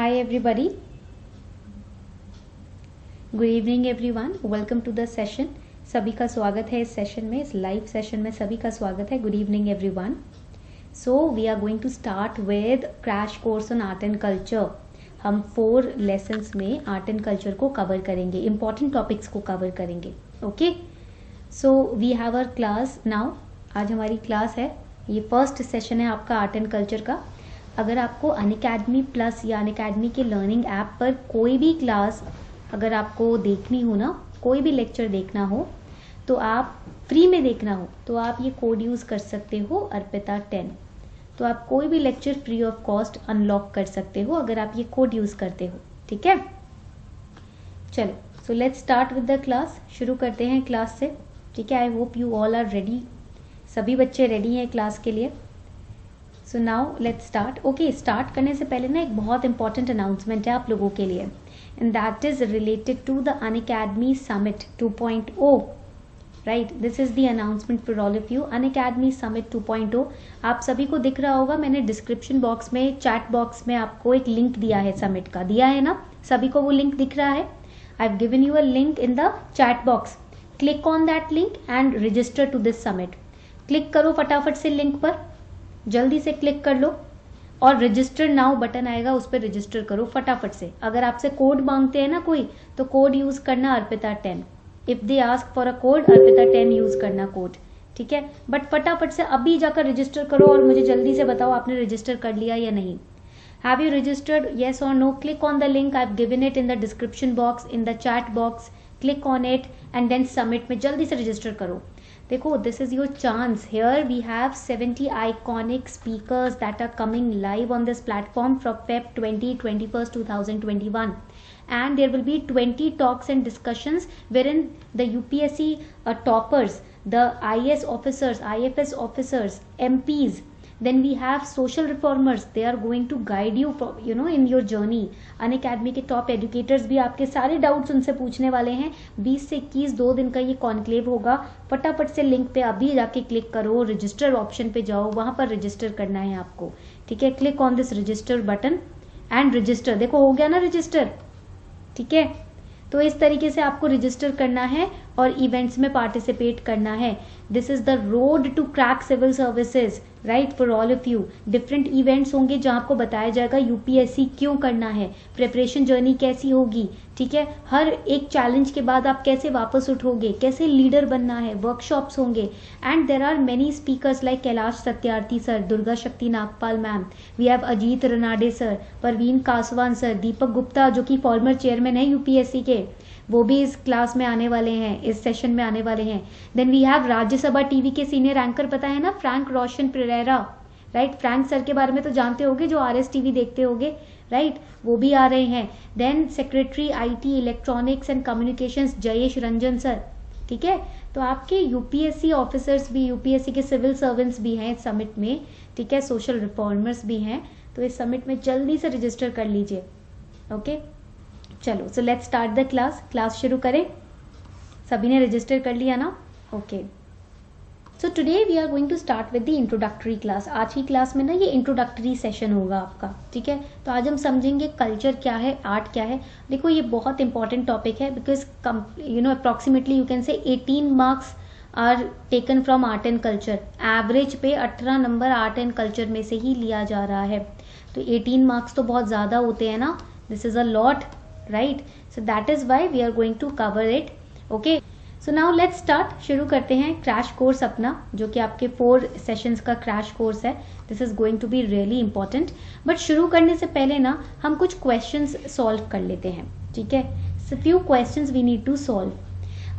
Hi everybody. Good evening everyone. Welcome to the session. सभी का स्वागत है इस सेशन में, इस लाइव सेशन में सभी का स्वागत है. Good evening everyone. So we are going to start with crash course on art and culture. हम 4 लेसन्स में आर्ट एंड कल्चर को कवर करेंगे, इंपॉर्टेंट टॉपिक्स को कवर करेंगे. Okay, so we have our class now. आज हमारी class है, ये फर्स्ट सेशन है आपका आर्ट एंड कल्चर का. अगर आपको अनअकैडमी प्लस या अनअकैडमी के लर्निंग ऐप पर कोई भी क्लास अगर आपको देखनी हो ना, कोई भी लेक्चर देखना हो तो आप फ्री में देखना हो तो आप ये कोड यूज़ कर सकते हो अर्पिता 10. तो आप कोई भी lecture free of cost unlock कर सकते हो अगर आप ये कोड यूज़ करते हो. ठीक है, चलो so let's start with the class. शुरू करते हैं क्लास से. ठीक है, I hope you all are ready. सभी बच्चे रेडी हैं क्लास के लिए. So now let's start. Okay, start करने से पहले ना एक बहुत इंपॉर्टेंट अनाउंसमेंट है आप लोगों के लिए, and that is related to the Unacademy summit 2.0. Right, this is the announcement for all of you. Unacademy summit 2.0 आप सभी को दिख रहा होगा. मैंने डिस्क्रिप्शन बॉक्स में, चैट बॉक्स में आपको एक लिंक दिया है, समिट का दिया है ना. सभी को वो लिंक दिख रहा है. I have given you a link in the chat box. Click on that link and register to this summit. Click करो फटाफट से लिंक पर, जल्दी से क्लिक कर लो और रजिस्टर नाउ बटन आएगा, उस पर रजिस्टर करो फटाफट से. अगर आपसे कोड मांगते हैं ना कोई, तो कोड यूज करना Arpita 10. If they ask for a code, Arpita 10 use करना कोड. ठीक है, बट फटाफट से अभी जाकर रजिस्टर करो और मुझे जल्दी से बताओ आपने रजिस्टर कर लिया या नहीं. हैव यू रजिस्टर्ड, येस और no? Click on the link, I have given it in the description box, in the chat box. Click on it and then submit में जल्दी से रजिस्टर करो. देखो, this is your chance. Here we have 70 iconic speakers that are coming live on this platform from Feb 21, 2021, and there will be 20 talks and discussions wherein the UPSC toppers, the IAS officers, IFS officers, MPs, then we have social reformers. They are going to guide you, you know, in your journey. Unacademy के top educators भी आपके सारे doubts उनसे पूछने वाले हैं. 20 से 21 2 दिन का ये कॉन्क्लेव होगा. फटाफट से लिंक पे अभी जाके क्लिक करो, रजिस्टर ऑप्शन पे जाओ, वहां पर रजिस्टर करना है आपको. ठीक है, click on this register button and register. देखो हो गया ना रजिस्टर. ठीक है, तो इस तरीके से आपको रजिस्टर करना है और इवेंट्स में पार्टिसिपेट करना है. This is the road to crack civil services, right, for all of you. Different events होंगे जहां आपको बताया जाएगा यूपीएससी क्यों करना है, प्रिपरेशन जर्नी कैसी होगी. ठीक है, हर एक चैलेंज के बाद आप कैसे वापस उठोगे, कैसे लीडर बनना है, वर्कशॉप्स होंगे. And there are many speakers like Kailash Satyarthi sir, Durga Shakti Nagpal ma'am, we have Ajit Ranade sir, Parveen Kaswan sir, Deepak Gupta जो कि फॉर्मर चेयरमैन है यूपीएससी के, वो भी इस क्लास में आने वाले हैं, इस सेशन में आने वाले हैं. Then we have Rajya Sabha TV के सीनियर एंकर, पता है ना, फ्रैंक रोशन पेरेरा, राइट. फ्रैंक सर के बारे में तो जानते होगे, जो आरएस टीवी देखते होगे, राइट, वो भी आ रहे हैं. Then secretary IT electronics and communications Jayesh Ranjan sir. ठीक है, तो आपके यूपीएससी ऑफिसर्स भी, यूपीएससी के सिविल सर्वेंट्स भी हैं इस समिट में. ठीक है, सोशल रिफॉर्मर्स भी हैं. तो इस समिट में जल्दी से रजिस्टर कर लीजिए. ओके, चलो so let's start the class. Class शुरू करें. सभी ने रजिस्टर कर लिया ना? Okay, so today we are going to start with the introductory class. आज की क्लास में ना ये इंट्रोडक्टरी सेशन होगा आपका. ठीक है, तो आज हम समझेंगे कल्चर क्या है, आर्ट क्या है. देखो, ये बहुत इंपॉर्टेंट टॉपिक है because you know approximately you can say 18 marks are taken from art and culture. Average पे 18 नंबर आर्ट एंड कल्चर में से ही लिया जा रहा है. तो 18 मार्क्स तो बहुत ज़्यादा होते हैं ना. This is a lot, right. So that is why we are going to cover it. Okay, so now let's start. शुरू करते हैं क्रैश कोर्स अपना, जो कि आपके 4 सेशंस का क्रैश कोर्स है. This is going to be really important. But शुरू करने से पहले ना हम कुछ क्वेश्चंस सॉल्व कर लेते हैं. ठीक है, so few questions we need to solve.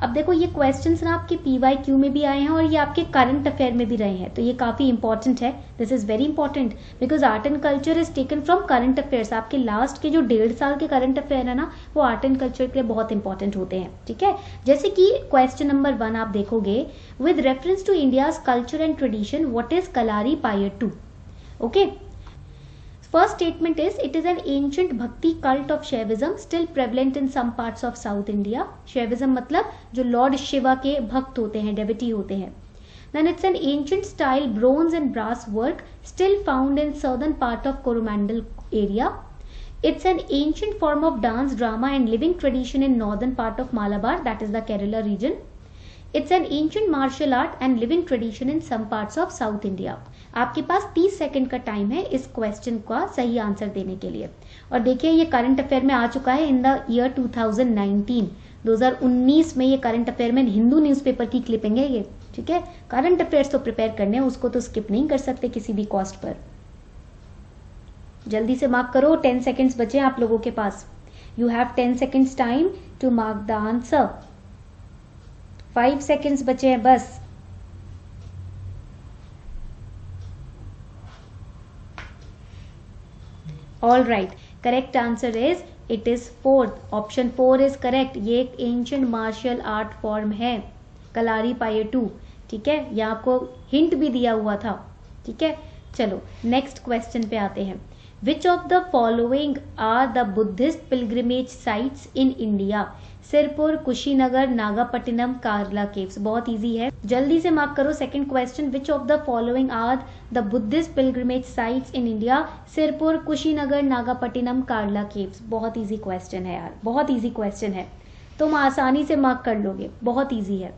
अब देखो, ये क्वेश्चंस ना आपके PYQ में भी आए हैं और ये आपके करंट अफेयर में भी रहे हैं, तो ये काफी इंपॉर्टेंट है. This is very important because art and culture is taken from current affairs. आपके लास्ट के जो 1.5 साल के करंट अफेयर है ना, वो आर्ट एंड कल्चर के लिए बहुत इंपॉर्टेंट होते हैं. ठीक है, जैसे कि क्वेश्चन नंबर 1 आप देखोगे, with reference to India's culture and tradition, what is Kalaripayattu 2? Okay, first statement is it is an ancient bhakti cult of Shaivism still prevalent in some parts of South India. Shaivism मतलब जो Lord Shiva के भक्त होते हैं, डेविटी होते हैं. Then it's an ancient style bronze and brass work still found in southern part of Coromandel area. It's an ancient form of dance, drama and living tradition in northern part of Malabar, that is the Kerala region. It's an ancient martial art and living tradition in some parts of South India. आपके पास 30 second का time है इस question का सही answer देने के लिए। और देखिए ये करंट अफेयर में आ चुका है इन द ईयर 2019 में ये करंट अफेयर में हिंदू न्यूज़पेपर की क्लिपिंग है ये, ठीक है। करंट अफेयर्स तो प्रिपेयर करने हैं, उसको तो स्किप नहीं कर सकते किसी भी कॉस्ट पर। जल्दी से मार्क करो, 10 सेकेंड्स बचे आप लोगों के पास। You have 10 seconds time to mark the answer. 5 seconds बचे हैं बस। All right, correct answer is it is 4th, option 4 is correct. ये एक एंशिएंट मार्शल आर्ट फॉर्म है, कलारीपायट्टू, ठीक है। ये आपको हिंट भी दिया हुआ था, ठीक है। चलो नेक्स्ट क्वेश्चन पे आते हैं। Which of the following are the Buddhist pilgrimage sites in India? Sirpur, Kushinagar, Nagapattinam, Karla caves. बहुत इजी है, जल्दी से मार्क करो। Second question, which of the following are the Buddhist pilgrimage sites in India? Sirpur, Kushinagar, Nagapattinam, Karla caves. बहुत इजी क्वेश्चन है यार, बहुत इजी क्वेश्चन है, तुम आसानी से मार्क कर लोगे, बहुत इजी है।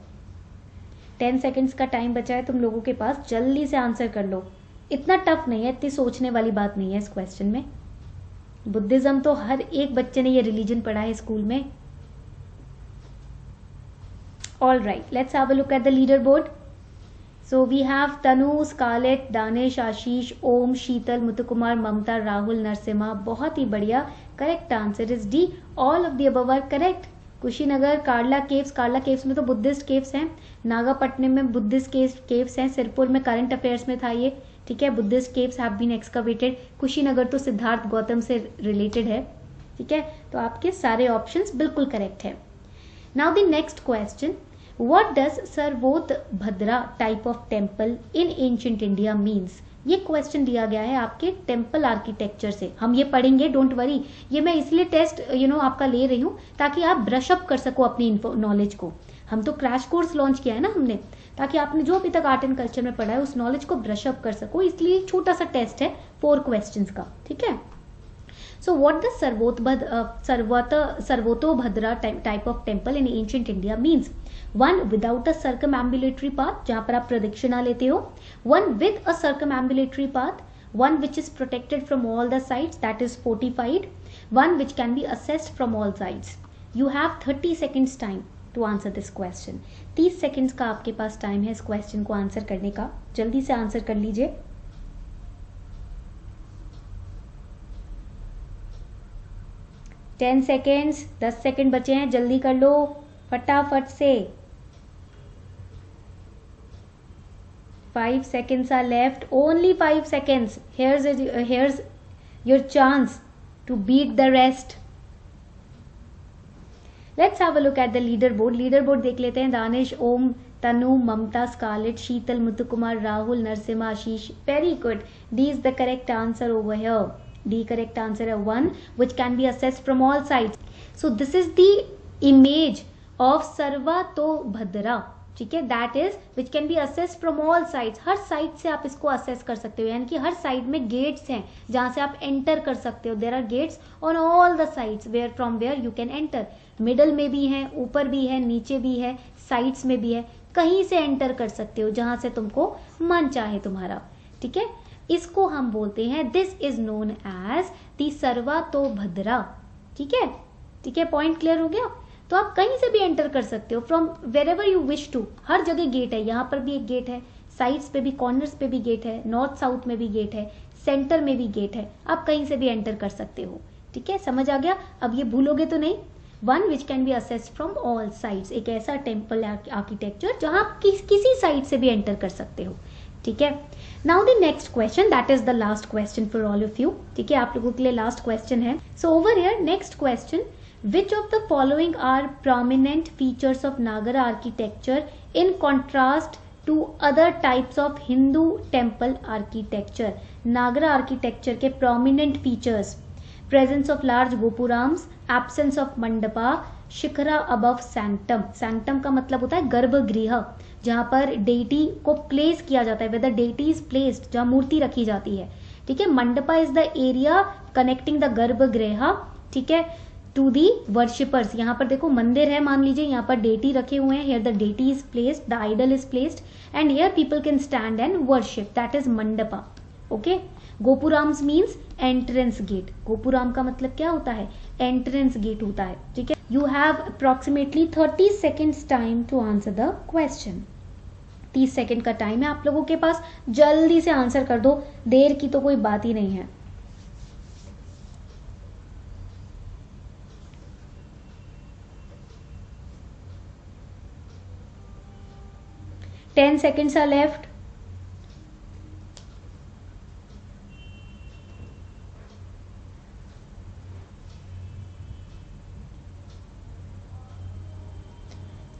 10 सेकेंड्स का टाइम बचा है तुम लोगों के पास, जल्दी से आंसर कर लो। इतना टफ नहीं है, इतनी सोचने वाली बात नहीं है इस क्वेश्चन में। बुद्धिज्म तो हर एक बच्चे ने ये रिलीजन पढ़ा है स्कूल में। All right, let's have a look at the leaderboard. So we have Tanu, Scarlett, Danish, Ashish, Om, Sheetal, Muthukumar, Mamta, Rahul, Narasimha. बहुत ही बढ़िया, correct answer is D, all of the above are correct. Kushinagar, Karla caves में तो बुद्धिस्ट केव्स हैं, नागापट्टिनम में बुद्धिस्ट केव्स हैं, सिरपुर में करंट अफेयर्स में था ये, ठीक है। Buddhist caves have been excavated. Kushinagar तो सिद्धार्थ गौतम से रिलेटेड है, ठीक है। तो आपके सारे ऑप्शंस बिल्कुल करेक्ट है। Now the next question, what does Sarvatobhadra type of temple in ancient India means? ये क्वेश्चन दिया गया है आपके टेम्पल आर्किटेक्चर से, हम ये पढ़ेंगे, डोंट वरी। ये मैं इसलिए टेस्ट आपका ले रही हूँ ताकि आप ब्रश अप कर सको अपनी नॉलेज को। हम तो क्रैश कोर्स लॉन्च किया है ना हमने, ताकि आपने जो अभी तक आर्ट एंड कल्चर में पढ़ा है उस नॉलेज को ब्रश अप कर सको, इसलिए छोटा सा टेस्ट है 4 क्वेश्चंस का, ठीक है। So what the Sarvatobhadra type of temple in ancient India means? 1 without a circumambulatory path, जहां पर आप प्रदक्षिणा लेते हो। 1 with a circumambulatory path. 1 which is protected from all the sides, that is fortified. 1 which can be assessed from all sides. You have 30 seconds time to answer this question. 30 seconds का आपके पास time है इस question को answer करने का, जल्दी से answer कर लीजिए। टेन सेकेंड्स, 10 सेकेंड बचे हैं, जल्दी कर लो फटाफट से। 5 seconds are left, only 5 seconds. Here's your chance to beat the rest. Let's have a look at the leaderboard. Leaderboard देख लेते हैं। दानिश, ओम, तनु, ममता, Scarlett, Sheetal, मुतुकुमार, Rahul, Narasimha, Ashish. Very good. D is the correct answer over here. D correct answer है 1, which can be assessed from all sides. So this is the image of सर्वतोभद्रा, ठीक है। That is which can be assess from all sides. Her side से आप इसको assess कर सकते हो, यानी कि हर साइड में गेट्स हैं जहां से आप एंटर कर सकते हो। There are gates on all the sides where from where you can enter. Middle में भी है, ऊपर भी है, नीचे भी है, साइड्स में भी है, कहीं से एंटर कर सकते हो जहां से तुमको मन चाहे तुम्हारा, ठीक है। इसको हम बोलते हैं, this is known as the Sarvatobhadra, ठीक है, ठीक है। पॉइंट क्लियर हो गया? तो आप कहीं से भी एंटर कर सकते हो from wherever you wish to. हर जगह गेट है, यहाँ पर भी एक गेट है, साइड्स पे भी, कॉर्नर्स पे भी गेट है, नॉर्थ साउथ में भी गेट है, सेंटर में भी गेट है, आप कहीं से भी एंटर कर सकते हो, ठीक है। समझ आ गया? अब ये भूलोगे तो नहीं। 1 which can be assessed from all sides, एक ऐसा टेम्पल आर्किटेक्चर जहां आप किसी साइड से भी एंटर कर सकते हो, ठीक है। Now the next question, that is the last question for all of you, ठीक है। आप लोगों के लिए लास्ट क्वेश्चन है। So over here next question, which of the following are prominent features of Nagara architecture in contrast to other types of Hindu temple architecture? Nagara architecture के prominent features: presence of large gopurams, absence of mandapa, shikhara above sanctum. sanctum का मतलब होता है गर्भगृह, जहां पर deity को place किया जाता है, where the deity is placed, जहां मूर्ति रखी जाती है, ठीक है। Mandapa is the area connecting the गर्भगृह, ठीक है, टू दी वर्शिपर्स। यहाँ पर देखो मंदिर है, मान लीजिए यहाँ पर डेटी रखे हुए हैं, here the deity is placed, the idol is placed and here people can stand and worship, that is mandapa. Okay, gopurams means entrance gate. Gopuram का मतलब क्या होता है? एंट्रेंस गेट होता है, ठीक है। You have approximately 30 seconds time to answer the question. 30 second का टाइम है आप लोगों के पास, जल्दी से आंसर कर दो, देर की तो कोई बात ही नहीं है। Ten seconds are left.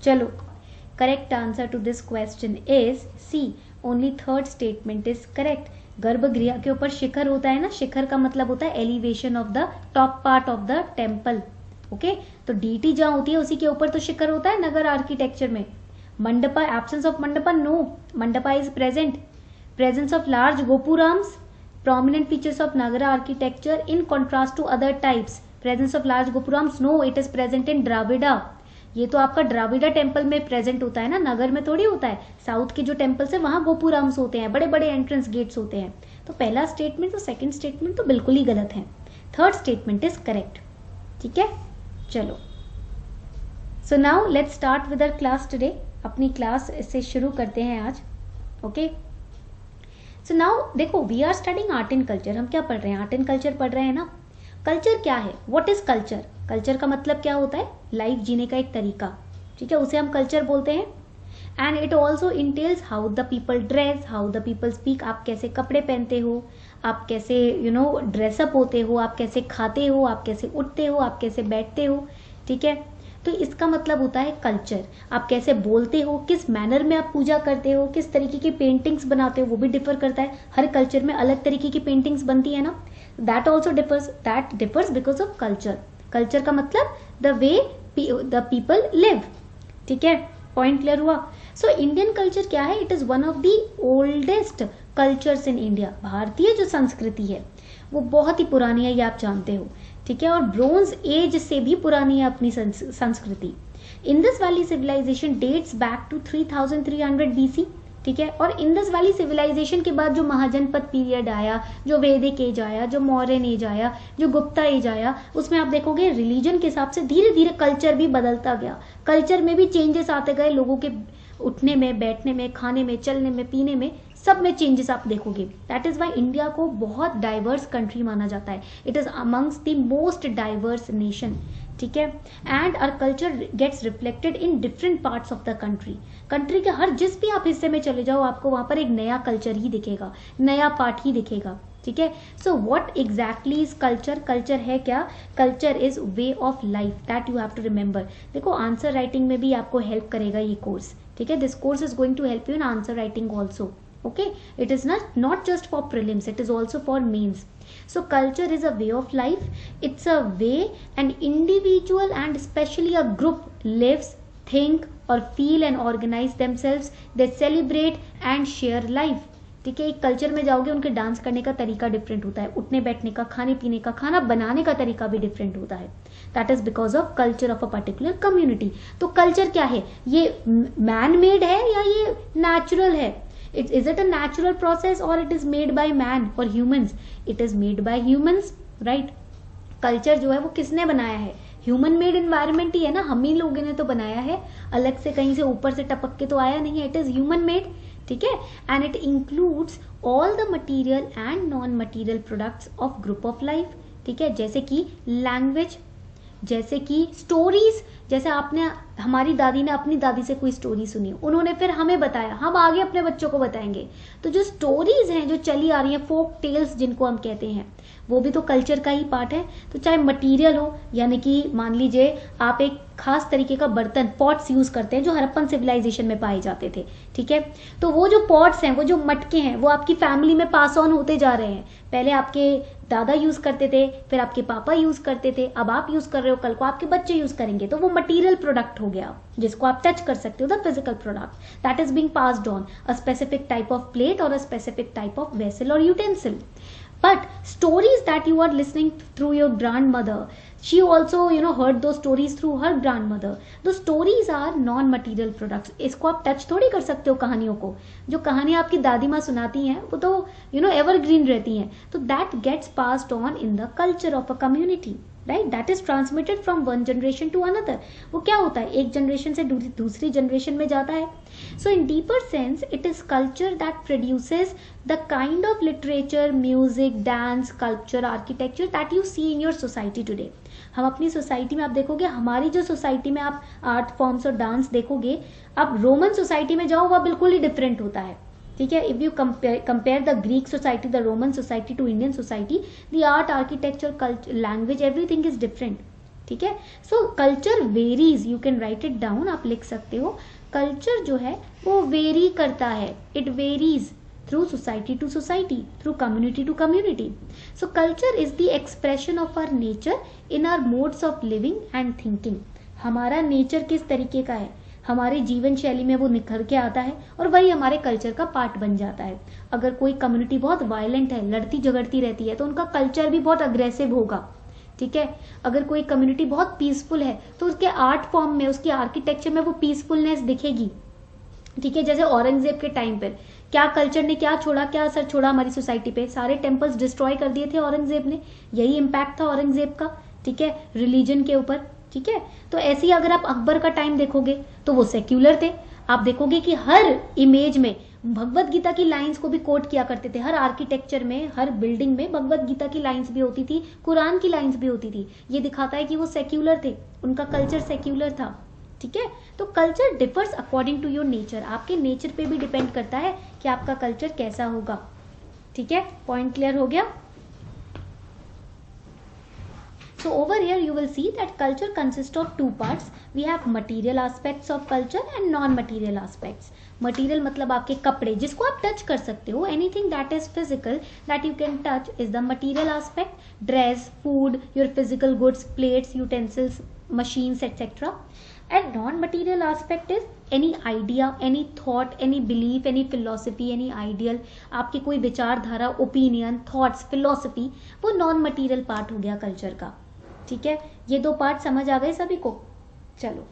चलो, correct answer to this question is C, only third statement is correct. गर्भगृह के ऊपर शिखर होता है ना, शिखर का मतलब होता है elevation of the top part of the temple. Okay, तो डीटी जहां होती है उसी के ऊपर तो शिखर होता है नगर आर्किटेक्चर में। Mandapa, absence of mandapa, no, mandapa is present. Presence of large gopurams, prominent features of Nagara architecture in contrast to other types. Presence of large gopurams, no, it is present in Dravida. ये तो आपका द्राविडा टेम्पल में प्रेजेंट होता है ना, नगर में थोड़ी होता है। साउथ के जो टेम्पल्स है वहां गोपुराम्स होते हैं, बड़े बड़े एंट्रेंस गेट्स होते हैं। तो पहला स्टेटमेंट और सेकंड स्टेटमेंट तो बिल्कुल ही गलत है, थर्ड स्टेटमेंट इज करेक्ट, ठीक है। चलो, so now let's start with our class today. अपनी क्लास से शुरू करते हैं आज। ओके, सो नाउ देखो, we are studying art and culture. हम क्या पढ़ रहे हैं? आर्ट एंड कल्चर पढ़ रहे हैं ना। कल्चर क्या है? What is culture? कल्चर का मतलब क्या होता है? लाइफ जीने का एक तरीका, ठीक है, उसे हम कल्चर बोलते हैं। And it also entails how the people dress, how the people speak. आप कैसे कपड़े पहनते हो, आप कैसे ड्रेसअप होते हो, आप कैसे खाते हो, आप कैसे उठते हो, आप कैसे बैठते हो, ठीक है। तो इसका मतलब होता है कल्चर। आप कैसे बोलते हो, किस मैनर में आप पूजा करते हो, किस तरीके की पेंटिंग्स बनाते हो, वो भी डिफर करता है। हर कल्चर में अलग तरीके की पेंटिंग्स बनती है ना, that also differs because of culture. Culture का मतलब the way the people live, ठीक है। पॉइंट क्लियर हुआ? सो इंडियन कल्चर क्या है? It is one of the oldest cultures in India. भारतीय जो संस्कृति है वो बहुत ही पुरानी है, ये आप जानते हो, ठीक है। और ब्रोंज एज से भी पुरानी है अपनी संस्कृति। Indus valley civilisation dates back to 3300 BC, ठीक है। और इंडस वैली सिविलाइजेशन के बाद जो महाजनपद पीरियड आया, जो वैदिक एज आया, जो मौर्यन एज आया, जो गुप्ता एज आया, उसमें आप देखोगे रिलीजन के हिसाब से धीरे धीरे कल्चर भी बदलता गया। कल्चर में भी चेंजेस आते गए, लोगों के उठने में, बैठने में, खाने में, चलने में, पीने में, सब में चेंजेस आप देखोगे। दैट इज वाई इंडिया को बहुत डाइवर्स कंट्री माना जाता है। It is amongst the most diverse nation, ठीक है। And our culture gets reflected in different parts of the country. Country के हर जिस भी आप हिस्से में चले जाओ, आपको वहां पर एक नया कल्चर ही दिखेगा, नया पार्ट ही दिखेगा, ठीक है। So what exactly is culture? Culture है क्या? Culture is way of life, that you have to remember. देखो, आंसर राइटिंग में भी आपको हेल्प करेगा ये कोर्स, ठीक है। This course is going to help you in answer writing also, okay, it is not just for prelims, it is also for mains. So culture is a way of life. It's a way an individual and especially a group lives, think or feel and organize themselves. They celebrate and share life, ठीक है। एक culture में जाओगे, उनके dance करने का तरीका different होता है, उठने बैठने का, खाने पीने का, खाना बनाने का तरीका भी डिफरेंट होता है। That is because of culture of a particular community. तो कल्चर क्या है? ये मैन मेड है या ये नेचुरल है? Is it a natural process or it is made by man or humans? It is made by humans, right? Culture जो है वो किसने बनाया है? ह्यूमन मेड एनवायरमेंट ही है ना, हम ही लोगों ने तो बनाया है, अलग से कहीं से ऊपर से टपक के तो आया नहीं है। इट इज ह्यूमन मेड, ठीक है। And it includes all the material and non material products of group of life, ठीक है। जैसे कि लैंग्वेज, जैसे कि स्टोरीज, जैसे आपने, हमारी दादी ने अपनी दादी से कोई स्टोरी सुनी, उन्होंने फिर हमें बताया, हम आगे अपने बच्चों को बताएंगे। तो जो स्टोरीज हैं जो चली आ रही हैं, फोक टेल्स जिनको हम कहते हैं, वो भी तो कल्चर का ही पार्ट है। तो चाहे मटेरियल हो, यानी कि मान लीजिए आप एक खास तरीके का बर्तन, पॉट्स यूज करते हैं जो हड़प्पन सिविलाइजेशन में पाए जाते थे, ठीक है। तो वो जो पॉट्स हैं, वो जो मटके हैं, वो आपकी फैमिली में पास ऑन होते जा रहे हैं। पहले आपके दादा यूज करते थे, फिर आपके पापा यूज करते थे, अब आप यूज कर रहे हो, कल को आपके बच्चे यूज करेंगे। तो वो मटीरियल प्रोडक्ट हो गया जिसको आप टच कर सकते हो, the physical product that is being passed on, a specific type of plate और a specific type of vessel और utensil. But stories that you are listening through your grandmother, she also heard those stories through her grandmother. Those stories are non material products. इसको आप touch थोड़ी कर सकते हो कहानियों को. जो कहानियां आपकी दादी माँ सुनाती हैं वो तो एवरग्रीन रहती हैं. तो that gets passed on in the culture of a community, right. That is transmitted from one generation to another. वो क्या होता है, एक जनरेशन से दूसरी जनरेशन में जाता है. So in deeper sense, it is culture that produces the kind of literature, music, dance, sculpture, architecture that you see in your society today. हम अपनी सोसाइटी में आप देखोगे, हमारी जो सोसाइटी में आप आर्ट फॉर्म्स और डांस देखोगे, आप रोमन सोसाइटी में जाओ वह बिल्कुल ही डिफरेंट होता है. ठीक है. If you compare the Greek society, the Roman society to Indian society, the art, architecture, culture, language, everything is different. ठीक है. So culture varies, you can write it down, आप लिख सकते हो. कल्चर जो है वो वेरी करता है. It varies through society to society, through community to community. So culture is the expression of our nature in our modes of living and thinking. हमारा नेचर किस तरीके का है, हमारे जीवन शैली में वो निखर के आता है और वही हमारे कल्चर का पार्ट बन जाता है. अगर कोई कम्युनिटी बहुत वायलेंट है, लड़ती झगड़ती रहती है, तो उनका कल्चर भी बहुत अग्रेसिव होगा. ठीक है. अगर कोई कम्युनिटी बहुत पीसफुल है तो उसके आर्ट फॉर्म में, उसके आर्किटेक्चर में वो पीसफुलनेस दिखेगी. ठीक है. जैसे औरंगजेब के टाइम पर क्या कल्चर ने क्या छोड़ा, क्या असर छोड़ा हमारी सोसाइटी पे, सारे टेम्पल्स डिस्ट्रॉय कर दिए थे औरंगजेब ने. यही इम्पैक्ट था औरंगजेब का. ठीक है. रिलीजन के ऊपर. ठीक है. तो ऐसे ही अगर आप अकबर का टाइम देखोगे तो वो सेक्युलर थे. आप देखोगे कि हर इमेज में भगवत गीता की लाइंस को भी कोट किया करते थे. हर आर्किटेक्चर में, हर बिल्डिंग में भगवत गीता की लाइंस भी होती थी, कुरान की लाइंस भी होती थी. ये दिखाता है कि वो सेक्युलर थे, उनका कल्चर सेक्युलर था. ठीक है. तो culture differs according to your nature. आपके नेचर पे भी डिपेंड करता है कि आपका कल्चर कैसा होगा. ठीक है. पॉइंट क्लियर हो गया. So over here you will see that culture consists of two parts. We have material aspects of culture and non-material aspects. Material मतलब आपके कपड़े जिसको आप टच कर सकते हो. Anything that is physical that you can touch is the material aspect. Dress, food, your physical goods, plates, utensils, machines, etc. And non-material aspect is any idea, any thought, any belief, any philosophy, any ideal. आपकी कोई विचारधारा, opinion, thoughts, philosophy, वो non-material part हो गया culture का. ठीक है. ये दो पार्ट समझ आ गए सभी को. चलो.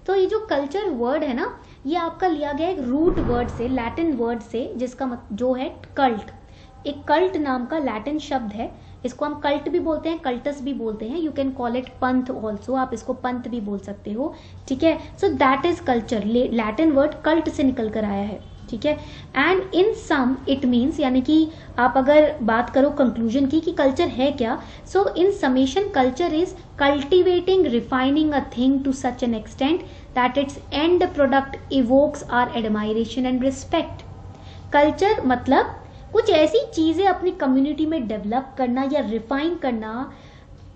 तो ये जो कल्चर वर्ड है ना, ये आपका लिया गया एक रूट वर्ड से, लैटिन वर्ड से, जिसका जो है कल्ट. एक कल्ट नाम का लैटिन शब्द है. इसको हम कल्ट भी बोलते हैं, कल्टस भी बोलते हैं. You can call it panth also. आप इसको पंथ भी बोल सकते हो. ठीक है. So that is culture. Latin word cult से निकल कर आया है. ठीक है. And in sum it means, यानी कि आप अगर बात करो कंक्लूजन की कि कल्चर है क्या, so in summation culture is cultivating, refining a thing to such an extent that its end product evokes our admiration and respect. Culture मतलब कुछ ऐसी चीजें अपनी कम्युनिटी में डेवलप करना या रिफाइन करना,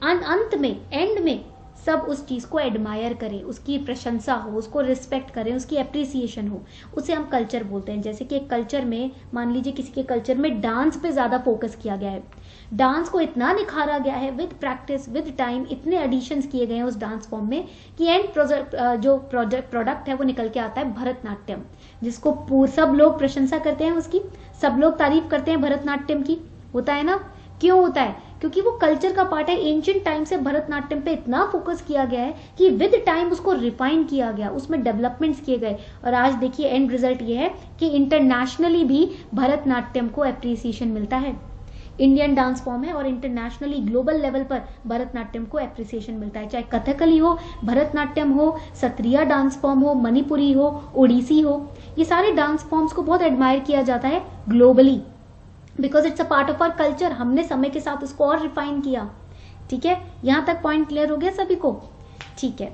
अंत में, एंड में सब उस चीज को एडमायर करें, उसकी प्रशंसा हो, उसको रिस्पेक्ट करें, उसकी एप्रिसिएशन हो, उसे हम कल्चर बोलते हैं. जैसे कि एक कल्चर में, मान लीजिए किसी के कल्चर में डांस पे ज्यादा फोकस किया गया है, डांस को इतना निखारा गया है विद प्रैक्टिस, विद टाइम, इतने एडिशंस किए गए हैं उस डांस फॉर्म में कि एंड जो प्रोडक्ट है वो निकल के आता है भरतनाट्यम, जिसको सब लोग प्रशंसा करते हैं, उसकी सब लोग तारीफ करते हैं भरतनाट्यम की. होता है ना. क्यों होता है? क्योंकि वो कल्चर का पार्ट है. एंशिएंट टाइम से भरतनाट्यम पे इतना फोकस किया गया है कि विद टाइम उसको रिफाइन किया गया, उसमें डेवलपमेंट्स किए गए, और आज देखिए एंड रिजल्ट ये है कि इंटरनेशनली भी भरतनाट्यम को एप्रिसिएशन मिलता है. इंडियन डांस फॉर्म है और इंटरनेशनली ग्लोबल लेवल पर भरतनाट्यम को एप्रिसिएशन मिलता है. चाहे कथकली हो, भरतनाट्यम हो, सत्रिया डांस फॉर्म हो, मणिपुरी हो, ओडिसी हो, ये सारे डांस फॉर्म्स को बहुत एडमायर किया जाता है globally, because it's a part of our culture. हमने समय के साथ उसको और रिफाइन किया. ठीक है. यहां तक पॉइंट क्लियर हो गया सभी को. ठीक है.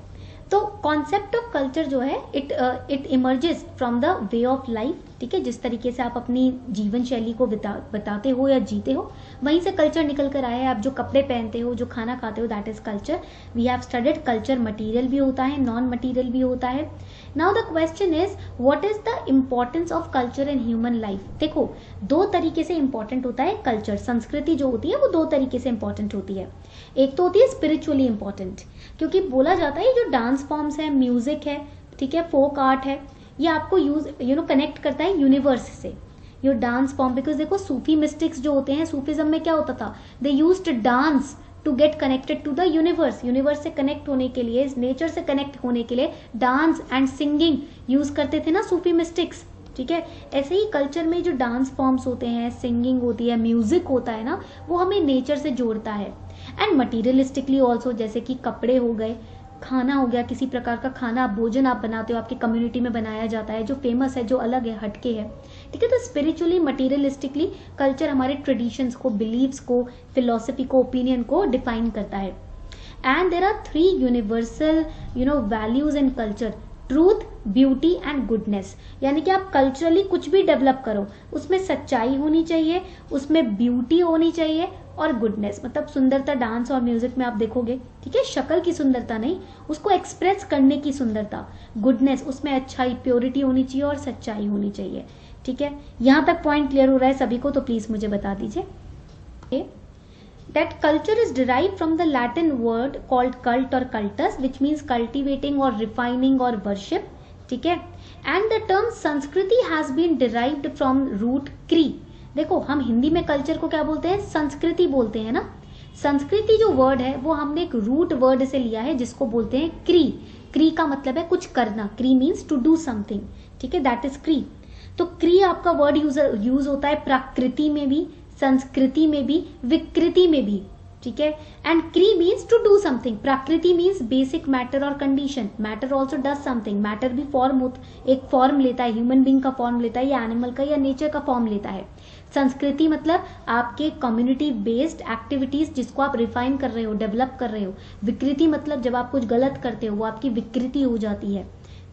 तो कॉन्सेप्ट ऑफ कल्चर जो है it emerges from the way of life. ठीक है. जिस तरीके से आप अपनी जीवन शैली को बताते हो या जीते हो, वहीं से कल्चर निकल कर आया है. आप जो कपड़े पहनते हो, जो खाना खाते हो, that is culture. We have studied culture. Material भी होता है, नॉन मटीरियल भी होता है. Now the question is what is the importance of culture in human life. देखो, दो तरीके से इंपॉर्टेंट होता है कल्चर. संस्कृति जो होती है वो दो तरीके से इंपॉर्टेंट होती है. एक तो होती है स्पिरिचुअली इंपॉर्टेंट, क्योंकि बोला जाता है जो डांस फॉर्म्स है, म्यूजिक है, ठीक है, फोक आर्ट है, ये आपको कनेक्ट करता है यूनिवर्स से. योर डांस फॉर्म, बिकॉज देखो सूफी मिस्टिक्स जो होते हैं, सूफिज्म में क्या होता था, they used dance to get connected to the universe, universe से कनेक्ट होने के लिए, नेचर से कनेक्ट होने के लिए डांस एंड सिंगिंग यूज करते थे ना सूफी मिस्टिक्स, ठीक है। ऐसे ही कल्चर में जो डांस फॉर्म्स होते हैं, सिंगिंग होती है, म्यूजिक होता है ना, वो हमें नेचर से जोड़ता है। एंड मटीरियलिस्टिकली ऑल्सो, जैसे कि कपड़े हो गए, खाना हो गया, किसी प्रकार का खाना, भोजन आप बनाते हो, आपकी कम्युनिटी में बनाया जाता है, जो फेमस है, जो अलग है, हटके है, ठीक है। तो स्पिरिचुअली, मटीरियलिस्टिकली कल्चर हमारे ट्रेडिशंस को, बिलीव्स को, फिलोसफी को, ओपिनियन को डिफाइन करता है। And there are 3 universal values in culture, truth, beauty and goodness. यानी कि आप कल्चरली कुछ भी डेवलप करो, उसमें सच्चाई होनी चाहिए, उसमें ब्यूटी होनी चाहिए और गुडनेस, मतलब सुंदरता। डांस और म्यूजिक में आप देखोगे, ठीक है, शक्ल की सुंदरता नहीं, उसको एक्सप्रेस करने की सुंदरता, गुडनेस, उसमें अच्छाई, प्योरिटी होनी चाहिए और सच्चाई होनी चाहिए, ठीक है। यहां तक पॉइंट क्लियर हो रहा है सभी को? तो प्लीज मुझे बता दीजिए। That culture is derived from the Latin word called cult or cultus, which means cultivating or refining or worship, ठीक है। And the term संस्कृति has been derived from root क्री। देखो, हम हिंदी में कल्चर को क्या बोलते हैं? संस्कृति बोलते हैं ना। संस्कृति जो वर्ड है वो हमने एक रूट वर्ड से लिया है जिसको बोलते हैं क्री। क्री का मतलब है कुछ करना, क्री मीन्स टू डू समथिंग, ठीक है, दैट इज क्री। तो क्री आपका वर्ड यूज होता है प्रकृति में भी, संस्कृति में भी, विकृति में भी, ठीक है। एंड क्री मीन्स टू डू समथिंग, प्रकृति मीन्स बेसिक मैटर और condition, matter also does something, matter भी एक फॉर्म लेता है, ह्यूमन बींग का फॉर्म लेता है या एनिमल का या नेचर का फॉर्म लेता है। संस्कृति मतलब आपके कम्युनिटी बेस्ड एक्टिविटीज जिसको आप रिफाइन कर रहे हो, डेवलप कर रहे हो। विकृति मतलब जब आप कुछ गलत करते हो वो आपकी विकृति हो जाती है,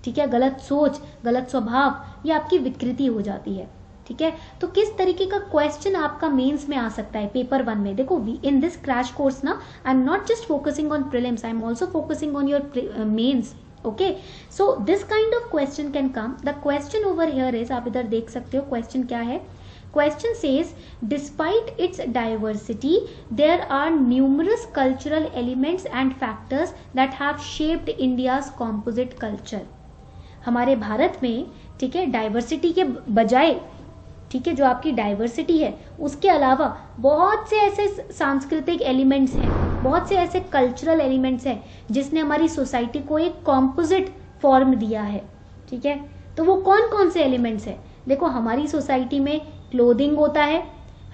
ठीक है। गलत सोच, गलत स्वभाव, ये आपकी विकृति हो जाती है, ठीक है। तो किस तरीके का क्वेश्चन आपका मेंस में आ सकता है पेपर 1 में? देखो, इन दिस क्रैश कोर्स ना, I am not just focusing on prelims, I am also focusing on your mains, okay. So this kind of question can come. The question over here is, आप इधर देख सकते हो question क्या है। Question says, despite its diversity, there are numerous cultural elements and factors that have shaped India's composite culture. हमारे भारत में, ठीक है, डाइवर्सिटी के बजाय, ठीक है, जो आपकी डाइवर्सिटी है उसके अलावा बहुत से ऐसे सांस्कृतिक एलिमेंट्स हैं, बहुत से ऐसे कल्चरल एलिमेंट्स हैं जिसने हमारी सोसाइटी को एक कॉम्पोजिट फॉर्म दिया है, ठीक है। तो वो कौन कौन से एलिमेंट्स हैं? देखो, हमारी सोसाइटी में क्लोथिंग होता है,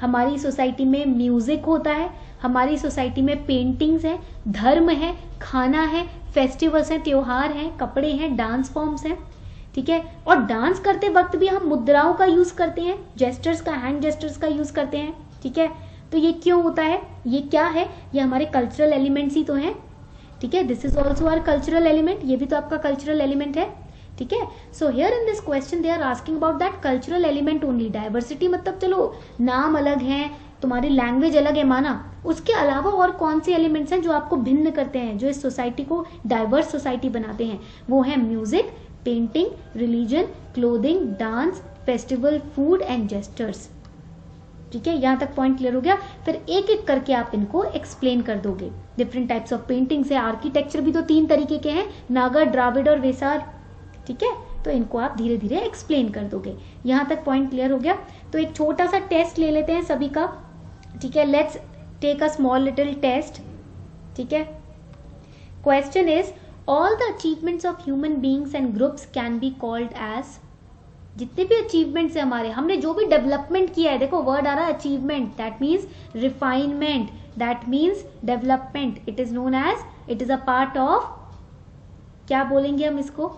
हमारी सोसाइटी में म्यूजिक होता है, हमारी सोसाइटी में पेंटिंग्स हैं, धर्म है, खाना है, फेस्टिवल्स हैं, त्योहार हैं, कपड़े हैं, डांस फॉर्म्स हैं, ठीक है। और डांस करते वक्त भी हम मुद्राओं का यूज करते हैं, जेस्टर्स का, हैंड जेस्टर्स का यूज करते हैं, ठीक है। तो ये क्यों होता है? ये क्या है? ये हमारे कल्चरल एलिमेंट्स ही तो हैं, ठीक है। This is also our cultural element, ये भी तो आपका कल्चरल एलिमेंट है, ठीक है। So here in this question they are asking about that cultural element only. Diversity मतलब चलो नाम अलग है, तुम्हारी लैंग्वेज अलग है माना, उसके अलावा और कौन से एलिमेंट्स हैं जो आपको भिन्न करते हैं, जो इस सोसाइटी को डाइवर्स सोसाइटी बनाते हैं? वो है music, painting, religion, clothing, dance, festival, food and gestures, ठीक है। यहां तक पॉइंट क्लियर हो गया? फिर एक एक करके आप इनको एक्सप्लेन कर दोगे। डिफरेंट टाइप्स ऑफ पेंटिंग्स है, आर्किटेक्चर भी तो 3 तरीके के हैं, नागर, द्राविड और वेसार, ठीक है। तो इनको आप धीरे धीरे एक्सप्लेन कर दोगे। यहां तक पॉइंट क्लियर हो गया? तो एक छोटा सा टेस्ट ले लेते हैं सभी का, ठीक है। Let's take a small little test, ठीक है। Question is, all the achievements of human beings and groups can be called as. जितने भी अचीवमेंट्स है हमारे, हमने जो भी डेवलपमेंट किया है, देखो वर्ड आ रहा है achievement, that means refinement, that means development, it is known as, it is a part of, क्या बोलेंगे हम इसको?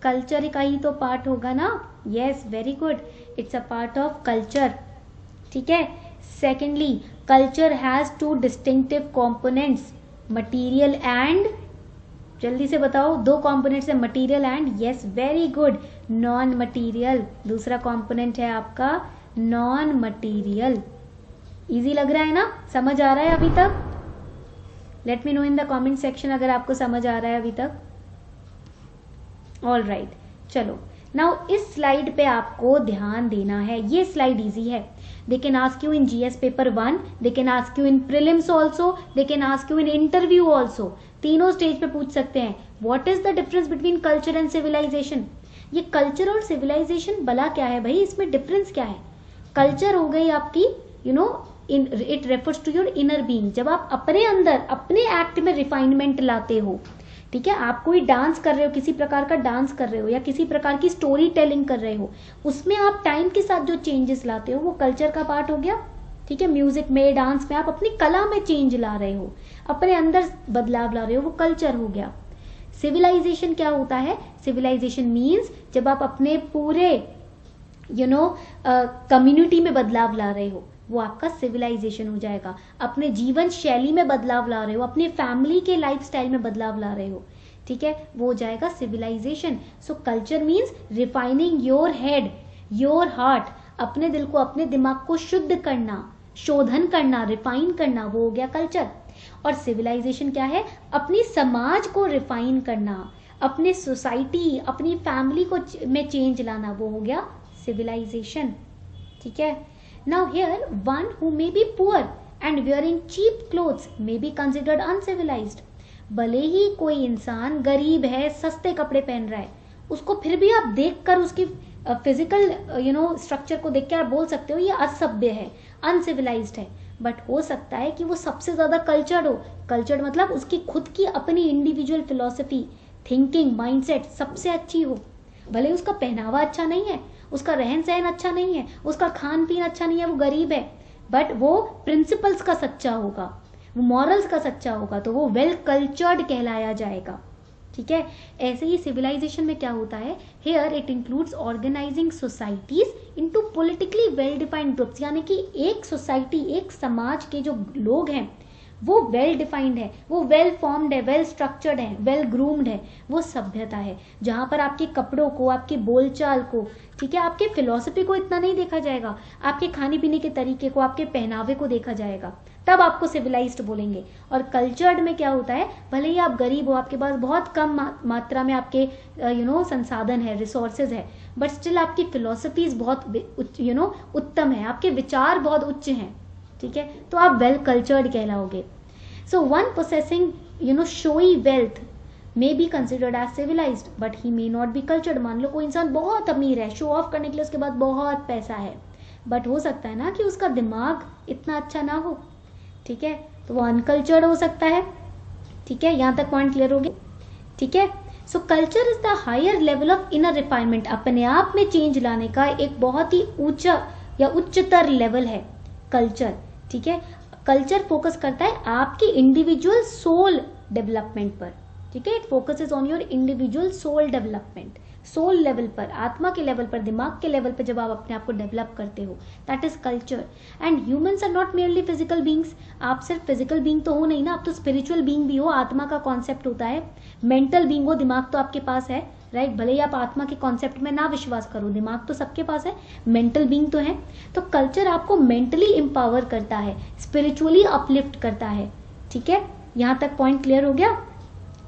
कल्चर का ही तो पार्ट होगा ना। Yes, very good, it's a part of culture, ठीक है। Secondly, culture has 2 distinctive components, material and, जल्दी से बताओ, 2 कॉम्पोनेंट्स है, material and, yes very good, non material. दूसरा कॉम्पोनेंट है आपका नॉन मटीरियल। इजी लग रहा है ना? समझ आ रहा है अभी तक? Let me know in the comment section अगर आपको समझ आ रहा है अभी तक। ऑल राइट, चलो नाउ इस स्लाइड पे आपको ध्यान देना है। ये स्लाइड इजी है। They can ask you in GS paper 1, they can ask you in prelims also, they can ask you in interview also. तीनों स्टेज पे पूछ सकते हैं। What is the difference between culture and civilisation? ये culture और civilisation भला क्या है भाई? इसमें डिफरेंस क्या है? कल्चर हो गई आपकी it refers to your inner being, जब आप अपने अंदर अपने एक्ट में रिफाइनमेंट लाते हो, ठीक है। आप कोई डांस कर रहे हो, किसी प्रकार का डांस कर रहे हो या किसी प्रकार की स्टोरी टेलिंग कर रहे हो, उसमें आप टाइम के साथ जो चेंजेस लाते हो वो कल्चर का पार्ट हो गया, ठीक है। म्यूजिक में, डांस में आप अपनी कला में चेंज ला रहे हो, अपने अंदर बदलाव ला रहे हो, वो कल्चर हो गया। सिविलाइजेशन क्या होता है? सिविलाइजेशन मीन्स जब आप अपने पूरे कम्युनिटी में बदलाव ला रहे हो, वो आपका सिविलाइजेशन हो जाएगा। अपने जीवन शैली में बदलाव ला रहे हो, अपने फैमिली के लाइफस्टाइल में बदलाव ला रहे हो, ठीक है, वो हो जाएगा civilisation. So culture means refining your head, your heart, अपने दिल को, अपने दिमाग को शुद्ध करना, शोधन करना, रिफाइन करना, वो हो गया कल्चर। और सिविलाइजेशन क्या है? अपनी समाज को रिफाइन करना, अपने सोसाइटी, अपनी फैमिली को में चेंज लाना, वो हो गया सिविलाइजेशन, ठीक है। Now here one who may be poor and wearing cheap clothes may be considered uncivilised. भले ही कोई इंसान गरीब है, सस्ते कपड़े पहन रहा है, उसको फिर भी आप देखकर उसकी फिजिकल स्ट्रक्चर को देखकर आप बोल सकते हो ये असभ्य है, अनसिविलाइज्ड है। बट हो सकता है कि वो सबसे ज्यादा कल्चर्ड हो। कल्चर्ड मतलब उसकी खुद की अपनी इंडिविजुअल फिलॉसफी, थिंकिंग, माइंडसेट सबसे अच्छी हो। भले उसका पहनावा अच्छा नहीं है, उसका रहन सहन अच्छा नहीं है, उसका खान पीन अच्छा नहीं है, वो गरीब है, बट वो प्रिंसिपल्स का सच्चा होगा, वो मॉरल्स का सच्चा होगा, तो वो वेल कल्चर्ड कहलाया जाएगा, ठीक है। ऐसे ही सिविलाइजेशन में क्या होता है? Here it includes organising societies into politically well defined groups, यानी कि एक सोसाइटी, एक समाज के जो लोग हैं वो वेल डिफाइंड है, वो वेल फॉर्म्ड है, वेल स्ट्रक्चर्ड है, वेल ग्रूम्ड है, वो सभ्यता है। जहां पर आपके कपड़ों को, आपके बोलचाल को, ठीक है, आपके फिलॉसफी को इतना नहीं देखा जाएगा, आपके खाने पीने के तरीके को, आपके पहनावे को देखा जाएगा, तब आपको सिविलाइज्ड बोलेंगे। और कल्चर्ड में क्या होता है? भले ही आप गरीब हो, आपके पास बहुत कम मात्रा में आपके संसाधन है, रिसोर्सेज है, बट स्टिल आपकी फिलॉसफीज बहुत उत्तम है, आपके विचार बहुत उच्च हैं, ठीक है, तो आप वेल कल्चर्ड कहलाओगे। So one possessing showy wealth may be considered as civilised but he may not be cultured. मान लो कोई इंसान बहुत अमीर है, शो ऑफ करने के लिए उसके पास बहुत पैसा है, बट हो सकता है ना कि उसका दिमाग इतना अच्छा ना हो, ठीक है, तो वो अनकल्चर्ड हो सकता है, ठीक है। यहां तक पॉइंट क्लियर हो गया, ठीक है। So culture is the higher level of inner refinement, अपने आप में चेंज लाने का एक बहुत ही ऊंचा या उच्चतर लेवल है कल्चर, ठीक है। कल्चर फोकस करता है आपकी इंडिविजुअल सोल डेवलपमेंट पर, ठीक है। It focuses on your individual soul development, soul level पर, आत्मा के लेवल पर, दिमाग के लेवल पर जब आप अपने आप को डेवलप करते हो, that is culture. And humans are not merely physical beings, आप सिर्फ फिजिकल बींग तो हो नहीं ना, आप तो स्पिरिचुअल बींग भी हो, आत्मा का कॉन्सेप्ट होता है। मेंटल बींग हो, दिमाग तो आपके पास है, राइट, भले ही आप आत्मा के कॉन्सेप्ट में ना विश्वास करो, दिमाग तो सबके पास है, मेंटल बींग तो है। तो कल्चर आपको मेंटली एम्पावर करता है, स्पिरिचुअली अपलिफ्ट करता है, ठीक है। यहां तक पॉइंट क्लियर हो गया?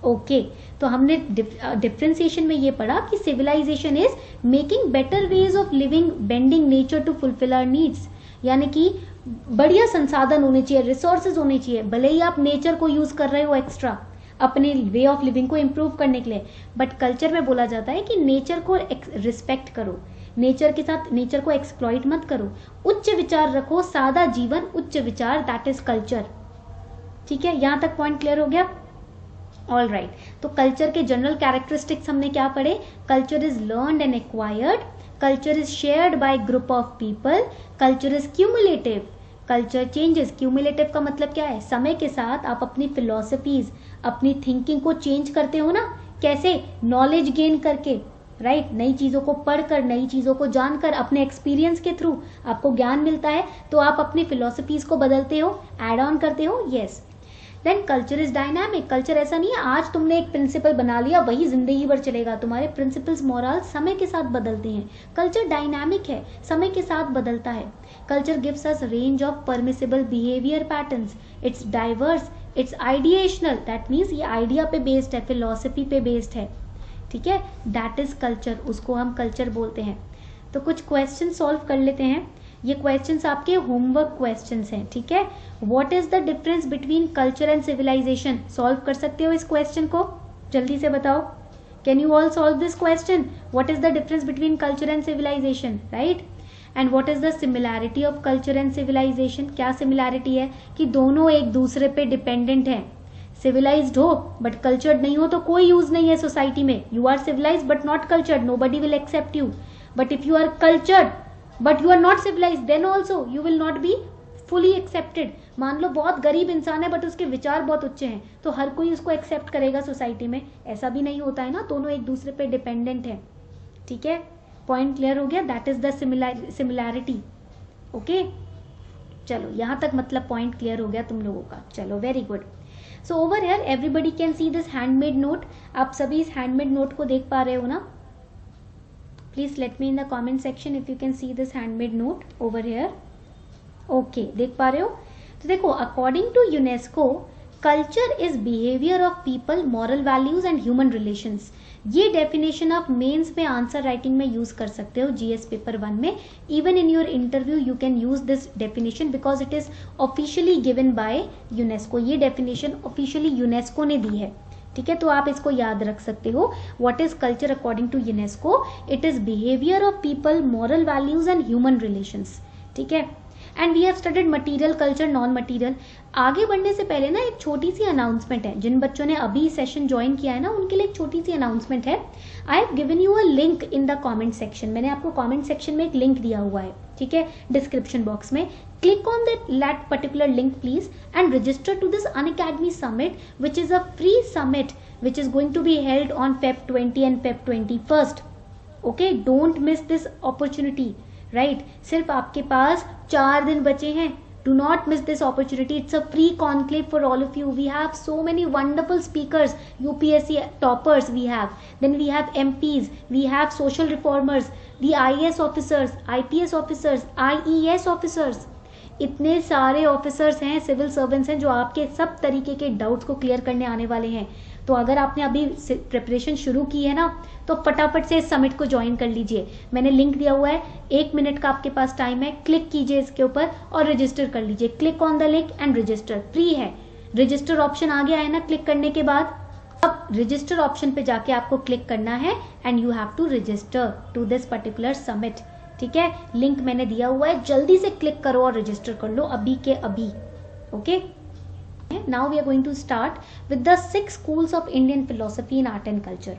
ओके, तो हमने डिफ्रेंसिएशन में ये पढ़ा कि civilisation is making better ways of living, bending nature to fulfil our needs, यानी कि बढ़िया संसाधन होने चाहिए, रिसोर्सेज होने चाहिए, भले ही आप नेचर को यूज कर रहे हो एक्स्ट्रा अपने वे ऑफ लिविंग को इम्प्रूव करने के लिए, बट कल्चर में बोला जाता है कि नेचर को रिस्पेक्ट करो, नेचर के साथ नेचर को एक्सप्लॉइट मत करो, उच्च विचार रखो, सादा जीवन, उच्च विचार, दैट इज कल्चर, ठीक है। यहां तक पॉइंट क्लियर हो गया? ऑल राइट, तो कल्चर के जनरल कैरेक्टरिस्टिक्स हमने क्या पढ़े? Culture is learned and acquired, culture is shared by group of people, culture is cumulative, culture changes. Cumulative का मतलब क्या है? समय के साथ आप अपनी फिलॉसफीज, अपनी थिंकिंग को चेंज करते हो ना, कैसे? नॉलेज गेन करके, राइट, नई चीजों को पढ़कर, नई चीजों को जानकर, अपने एक्सपीरियंस के थ्रू आपको ज्ञान मिलता है, तो आप अपनी फिलॉसफीज को बदलते हो, एड ऑन करते हो, yes. Then culture is dynamic, culture ऐसा नहीं है आज तुमने एक प्रिंसिपल बना लिया वही जिंदगी भर चलेगा, तुम्हारे प्रिंसिपल्स, मॉरल समय के साथ बदलते हैं। कल्चर डायनामिक है, समय के साथ बदलता है। Culture gives us range of permissible behaviour patterns, it's diverse, it's ideational, that means ये आइडिया पे बेस्ड है, फिलॉसफी पे बेस्ड है, ठीक है, दैट इज कल्चर, उसको हम कल्चर बोलते हैं। तो कुछ क्वेश्चन सॉल्व कर लेते हैं, ये क्वेश्चंस आपके होमवर्क क्वेश्चंस हैं, ठीक है। What is the difference between culture and civilisation? Solve कर सकते हो इस क्वेश्चन को? जल्दी से बताओ, can you all solve this question? What is the difference between culture and civilisation, right? And what is the similarity of culture and civilisation? क्या similarity है कि दोनों एक दूसरे पे डिपेंडेंट हैं. सिविलाइज्ड हो बट कल्चर्ड नहीं हो तो कोई यूज नहीं है सोसाइटी में. You are civilised but not cultured, nobody will accept you. But if you are cultured but you are not civilised, then also you will not be fully accepted. मान लो बहुत गरीब इंसान है बट उसके विचार बहुत उच्च हैं, तो हर कोई उसको एक्सेप्ट करेगा सोसाइटी में? ऐसा भी नहीं होता है ना, दोनों एक दूसरे पे डिपेंडेंट है. ठीक है, पॉइंट क्लियर हो गया? That is the similarity. Okay, चलो यहां तक मतलब पॉइंट क्लियर हो गया तुम लोगों का. चलो, very good. So over here everybody can see this handmade note. आप सभी इस हैंडमेड नोट को देख पा रहे हो ना? Please let me in the comment section if you can see this handmade note over here. Okay, देख पा रहे हो? तो देखो, according to UNESCO culture is behaviour of people, moral values and human relations. ये डेफिनेशन आप mains में answer writing में यूज कर सकते हो, जीएस पेपर 1 में. Even in your interview you can use this definition because it is officially given by UNESCO. ये definition officially UNESCO ने दी है. ठीक है, तो आप इसको याद रख सकते हो. What is culture according to UNESCO? It is behaviour of people, moral values and human relations. ठीक है, and we have studied material culture, non material. आगे बढ़ने से पहले ना एक छोटी सी अनाउंसमेंट है. जिन बच्चों ने अभी सेशन ज्वाइन किया है ना, उनके लिए एक छोटी सी अनाउंसमेंट है. I have given you a link in the comment section. मैंने आपको कमेंट सेक्शन में एक लिंक दिया हुआ है. ठीक है, डिस्क्रिप्शन बॉक्स में. Click on that particular link please and register to this Unacademy summit which is a free summit which is going to be held on Feb 20 and Feb 21st. Okay, don't miss this opportunity. Right? सिर्फ आपके पास 4 दिन बचे हैं. Do not miss this opportunity. It's a free conclave for all of you. We have so many wonderful speakers, UPSC toppers we have. Then we have MPs, we have social reformers, the IAS officers, IPS officers, IES officers. इतने सारे officers हैं, civil servants हैं जो आपके सब तरीके के doubts को क्लियर करने आने वाले हैं. तो अगर आपने अभी प्रिपरेशन शुरू की है ना, तो फटाफट से इस समिट को ज्वाइन कर लीजिए. मैंने लिंक दिया हुआ है, 1 मिनट का आपके पास टाइम है. क्लिक कीजिए इसके ऊपर और रजिस्टर कर लीजिए. Click on the link and register. Free है. रजिस्टर ऑप्शन आ गया है ना क्लिक करने के बाद. अब रजिस्टर ऑप्शन पे जाके आपको क्लिक करना है and you have to register to this particular summit. ठीक है, लिंक मैंने दिया हुआ है, जल्दी से क्लिक करो और रजिस्टर कर लो अभी के अभी. Okay, now we are going to start with the 6 schools of Indian philosophy in art and culture.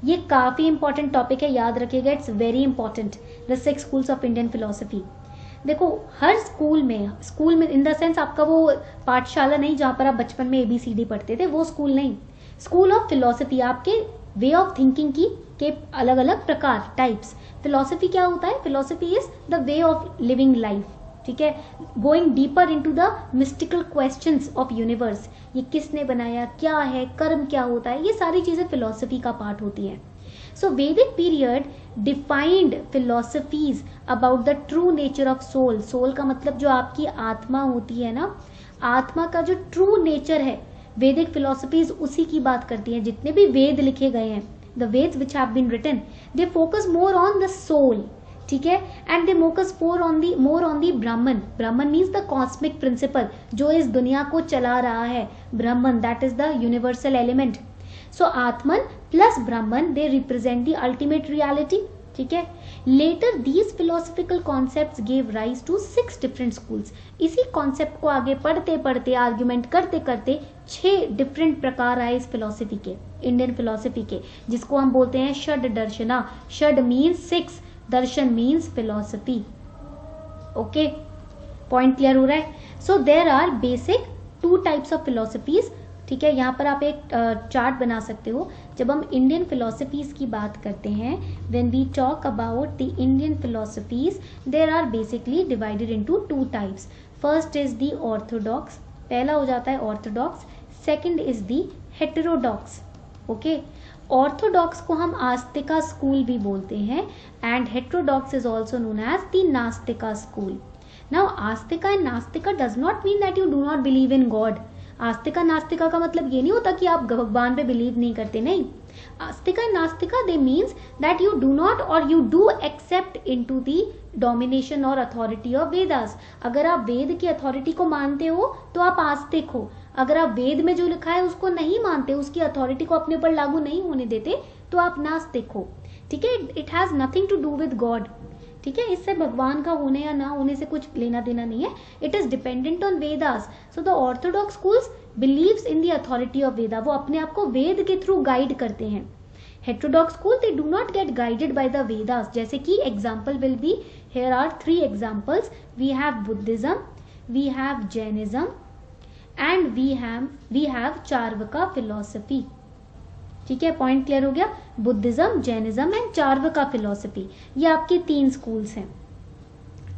ये काफी इंपॉर्टेंट टॉपिक है, याद रखिएगा. It's very important, the 6 schools of Indian philosophy. देखो, हर स्कूल में इन द सेंस आपका वो पाठशाला नहीं जहां पर आप बचपन में ABCD पढ़ते थे, वो स्कूल नहीं. स्कूल ऑफ फिलोसफी, आपके वे ऑफ थिंकिंग के अलग अलग प्रकार, टाइप्स. फिलोसफी क्या होता है? Philosophy is the way of living life. ठीक है, going deeper into the mystical questions of universe. ये किसने बनाया, क्या है, कर्म क्या होता है, ये सारी चीजें फिलोसफी का पार्ट होती है. So Vedic period defined philosophies about the true nature of soul. Soul का मतलब जो आपकी आत्मा होती है ना, आत्मा का जो ट्रू नेचर है, वैदिक फिलोसफीज उसी की बात करती है. जितने भी वेद लिखे गए हैं, the Veds which have been written, they focus more on the soul. ठीक है, and they focus more on the Brahman. Brahman means the cosmic principle, जो इस दुनिया को चला रहा है. Brahman, that is the universal element. So Atman plus Brahman, they represent the ultimate reality. ठीक है, later these philosophical concepts gave rise to 6 different schools. इसी कॉन्सेप्ट को आगे पढ़ते पढ़ते, आर्ग्यूमेंट करते करते 6 डिफरेंट प्रकार आए इस फिलोसफी के, इंडियन फिलोसफी के, जिसको हम बोलते हैं षड दर्शना. षड मीन्स 6, दर्शन means philosophy. Okay, point clear हो रहा है? So there are basic 2 types of philosophies. ठीक है, यहाँ पर आप एक चार्ट बना सकते हो. जब हम इंडियन फिलोसफीज की बात करते हैं, when we talk about the Indian philosophies, there are basically divided into 2 types. First is the orthodox, पहला हो जाता है orthodox. Second is the heterodox. Okay, orthodox को हम आस्तिका स्कूल भी बोलते हैं and heterodox is also known as the Nastika school. Now Astika and Nastika does not mean that you do not believe in God. Astika Nastika का मतलब ये नहीं होता कि आप भगवान पे बिलीव नहीं करते, नहीं. Astika and Nastika they means that you do not और you do accept into the domination और अथॉरिटी ऑफ वेदास. अगर आप वेद की अथॉरिटी को मानते हो तो आप आस्तिक हो. अगर आप वेद में जो लिखा है उसको नहीं मानते, उसकी अथॉरिटी को अपने ऊपर लागू नहीं होने देते, तो आप नास्तिक हो. ठीक है, it has nothing to do with God. ठीक है, इससे भगवान का होने या ना होने से कुछ लेना देना नहीं है. It is dependent on Vedas. So the orthodox schools believes in the authority of Veda. वो अपने आप को वेद के थ्रू गाइड करते हैं. Heterodox school they do not get guided by the Vedas. जैसे कि example will be, here are 3 examples. We have Buddhism, we have Jainism and we have Charvaka philosophy. ठीक है, पॉइंट क्लियर हो गया. Buddhism, Jainism and Charvaka philosophy, ये आपके 3 schools हैं.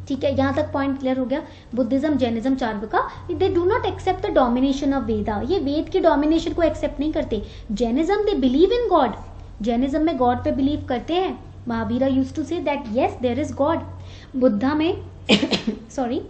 ठीक है, यहां तक पॉइंट क्लियर हो गया. Buddhism, Jainism, Charvaka, they do not accept the domination of Veda. ये वेद की डोमिनेशन को एक्सेप्ट नहीं करते. Jainism they believe in God. Jainism में गॉड पे बिलीव करते हैं. Mahavira used to say that yes there is God. Buddha में sorry,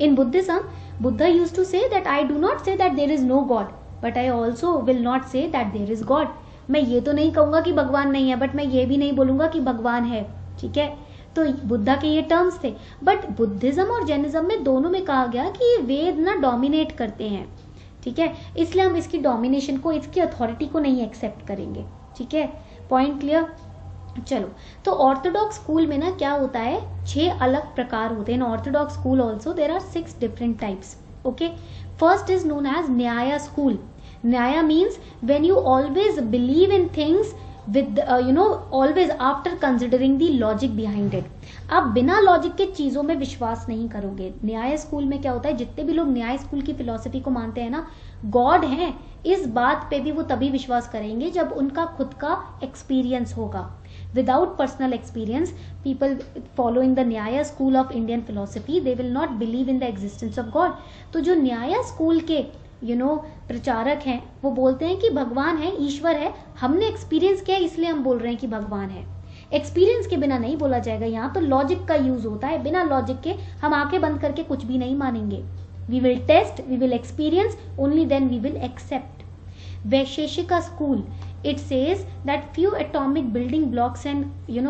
in Buddhism Buddha used to say that I do not say that there is no God, but I also will not say that there is God. मैं ये तो नहीं कहूंगा कि भगवान नहीं है, बट मैं ये भी नहीं बोलूंगा कि भगवान है. ठीक है, तो बुद्धा के ये टर्म्स थे. बट बुद्धिज्म और जैनिज्म में दोनों में कहा गया कि ये वेद ना डोमिनेट करते हैं. ठीक है, इसलिए हम इसकी डोमिनेशन को, इसकी अथॉरिटी को नहीं एक्सेप्ट करेंगे. ठीक है, पॉइंट क्लियर. चलो, तो ऑर्थोडॉक्स स्कूल में ना क्या होता है, 6 अलग प्रकार होते हैं. In orthodox school also there are 6 different types. Okay, first is known as Nyaya school. Nyaya means when you always believe in things with always after considering the logic behind it. आप बिना लॉजिक के चीजों में विश्वास नहीं करोगे. न्याय school में क्या होता है, जितने भी लोग न्याय स्कूल की फिलॉसफी को मानते हैं ना, गॉड है, इस बात पे भी वो तभी विश्वास करेंगे जब उनका खुद का एक्सपीरियंस होगा. Without personal experience, people following the Nyaya school of Indian philosophy, they will not believe in the existence of God. तो जो न्याय स्कूल के प्रचारक हैं, वो बोलते हैं कि भगवान है, ईश्वर है, हमने एक्सपीरियंस किया इसलिए हम बोल रहे हैं कि भगवान है. एक्सपीरियंस के बिना नहीं बोला जाएगा. यहाँ तो लॉजिक का यूज होता है. बिना लॉजिक के हम आंखें बंद करके कुछ भी नहीं मानेंगे. We will test, we will experience, only then we will accept. Vaisheshika school, it says that few atomic building blocks and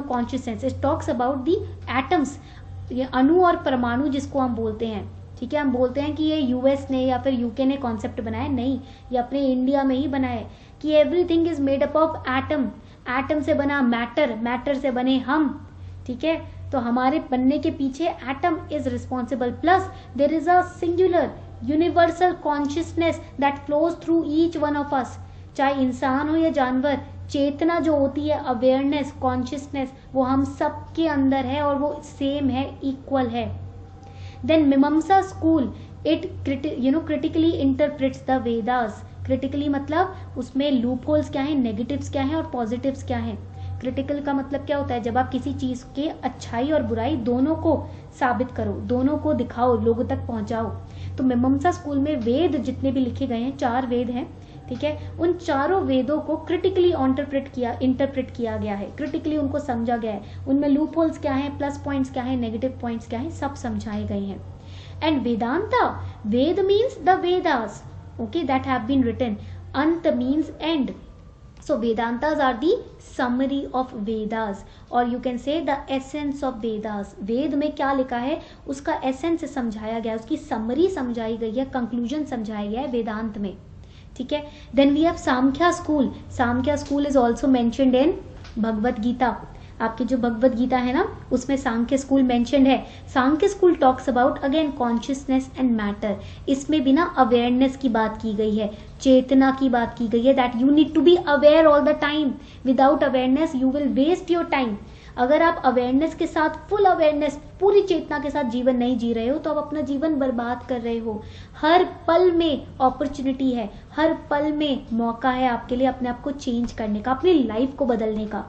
consciousness. It talks about the atoms, ये अणु और परमाणु जिसको हम बोलते हैं. ठीक है, हम बोलते हैं कि ये यूएस ने या फिर यूके ने कॉन्सेप्ट बनाया, नहीं, ये अपने इंडिया में ही बना है. कि everything is made up of atom. Atom से बना मैटर, मैटर से बने हम. ठीक है, तो हमारे बनने के पीछे atom is responsible. Plus there is a singular universal consciousness that flows through each one of us. चाहे इंसान हो या जानवर, चेतना जो होती है, अवेयरनेस, कॉन्शियसनेस, वो हम सब के अंदर है और वो सेम है, इक्वल है. देन मीमांसा school, it critically interprets the Vedas. Critically मतलब उसमें लूप होल्स क्या है, नेगेटिव्स क्या है और पॉजिटिव्स क्या है. क्रिटिकल का मतलब क्या होता है, जब आप किसी चीज के अच्छाई और बुराई दोनों को साबित करो, दोनों को दिखाओ, लोगों तक पहुंचाओ. तो मीमांसा स्कूल में वेद जितने भी लिखे गए हैं, 4 वेद हैं. ठीक है, उन चारों वेदों को क्रिटिकली इंटरप्रेट किया गया है. क्रिटिकली उनको समझा गया है. उनमें लूप होल्स क्या है, प्लस पॉइंट्स क्या है, नेगेटिव पॉइंट्स क्या है, सब समझाए गए हैं. And Vedanta, Veda means the Vedas, okay, that have been written. अंत means end. So Vedantas are the summary of Vedas, और you can say the essence of Vedas. Veda में क्या लिखा है उसका एसेंस समझाया गया है, उसकी समरी समझाई गई है, कंक्लूजन समझाया गया है वेदांत में. ठीक है, then we have Sankhya school. Sankhya school is also mentioned in Bhagavad Gita. आपकी जो भगवत गीता है ना, उसमें सांख्य स्कूल मेंशन्ड है. Sankhya school talks about again consciousness and matter. इसमें भी ना अवेयरनेस की बात की गई है, चेतना की बात की गई है, that you need to be aware all the time. Without awareness you will waste your time. अगर आप अवेयरनेस के साथ, फुल अवेयरनेस, पूरी चेतना के साथ जीवन नहीं जी रहे हो, तो आप अपना जीवन बर्बाद कर रहे हो. हर पल में अपॉर्चुनिटी है, हर पल में मौका है आपके लिए अपने आप को चेंज करने का, अपनी लाइफ को बदलने का.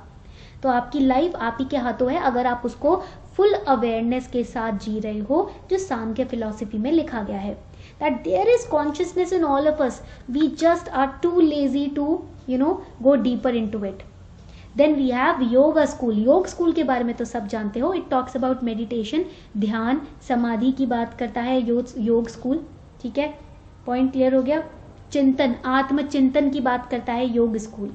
तो आपकी लाइफ आप ही के हाथों है, अगर आप उसको फुल अवेयरनेस के साथ जी रहे हो, जो सांख्य फिलॉसफी में लिखा गया है. That there is consciousness in all of us, we just are too lazy to go deeper into it. Then we have yoga school. Yoga school के बारे में तो सब जानते हो. इट टॉक्स अबाउट मेडिटेशन, ध्यान, समाधि की बात करता है योग स्कूल. ठीक है, पॉइंट क्लियर हो गया. चिंतन, आत्मचिंतन की बात करता है योग स्कूल.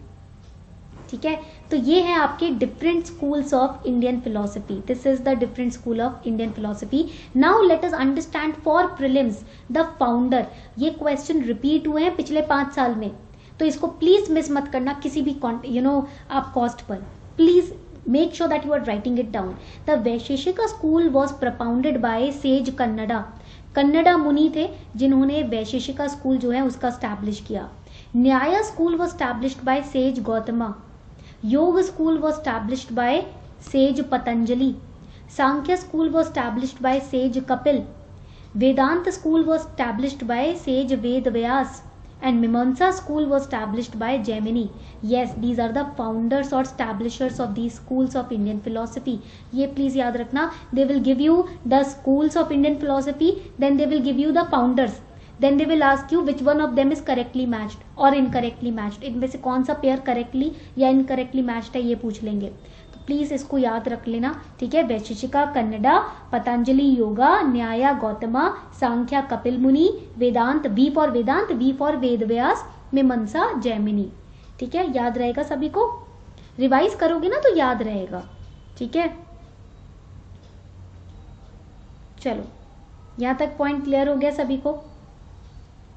ठीक है, तो ये है आपके different schools of Indian philosophy. This is the different school of Indian philosophy. Now let us understand for prelims the founder. ये क्वेश्चन रिपीट हुए हैं पिछले 5 साल में, तो इसको प्लीज मिस मत करना किसी भी आप cost per. Please Make sure that you are writing it down. The Vaisheshika school was propounded by sage Kannada. Kannada मुनि थे जिन्होंने वैशेषिका स्कूल जो है उसका स्टैब्लिश किया. Nyaya school was established by sage Gautama. Yoga school was established by sage Patanjali. Sankhya school was established by sage Kapil. Vedanta school was established by sage Ved Vyas. And Mimamsa school was established by Jaimini. Yes, these are the founders or establishers of these schools of Indian philosophy. ये please याद रखना. They will give you the schools of Indian philosophy, then they will give you the founders. Then they will ask you which one of them is correctly matched or incorrectly matched. इनमें से कौन सा pair correctly या incorrectly matched है ये पूछ लेंगे. तो प्लीज इसको याद रख लेना. ठीक है, Vaisheshika Kannada, Patanjali yoga, न्याया Gautama, Sankhya Kapil Muni, Vedanta V for Vedanta, V for Veda Vyasa, Mimamsa Jaimini. ठीक है, याद रहेगा सभी को. रिवाइज करोगे ना तो याद रहेगा. ठीक है, चलो यहां तक पॉइंट क्लियर हो गया सभी को.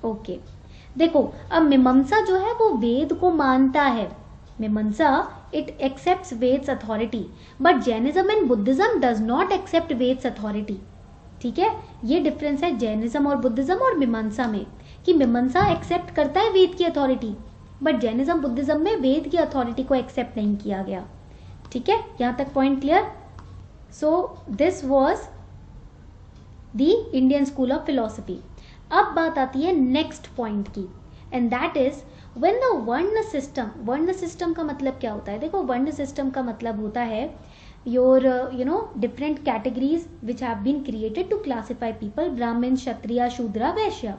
ओके, देखो अब मीमांसा जो है वो वेद को मानता है. मीमांसा it accepts Ved's authority, but Jainism and Buddhism does not accept Ved's authority. ठीक है, ये डिफरेंस है जैनिज्म और बुद्धिज्म और मीमांसा में, कि मीमांसा एक्सेप्ट करता है वेद की अथॉरिटी, बट जैनिज्म बुद्धिज्म में वेद की अथॉरिटी को एक्सेप्ट नहीं किया गया. ठीक है, यहां तक point clear. So this was the Indian school of philosophy. अब बात आती है नेक्स्ट पॉइंट की, and that is when the वर्ण सिस्टम. वर्ण सिस्टम का मतलब क्या होता है? देखो, वर्ण सिस्टम का मतलब होता है your different categories which have been created to classify people, brahmin, kshatriya, shudra, vaishya,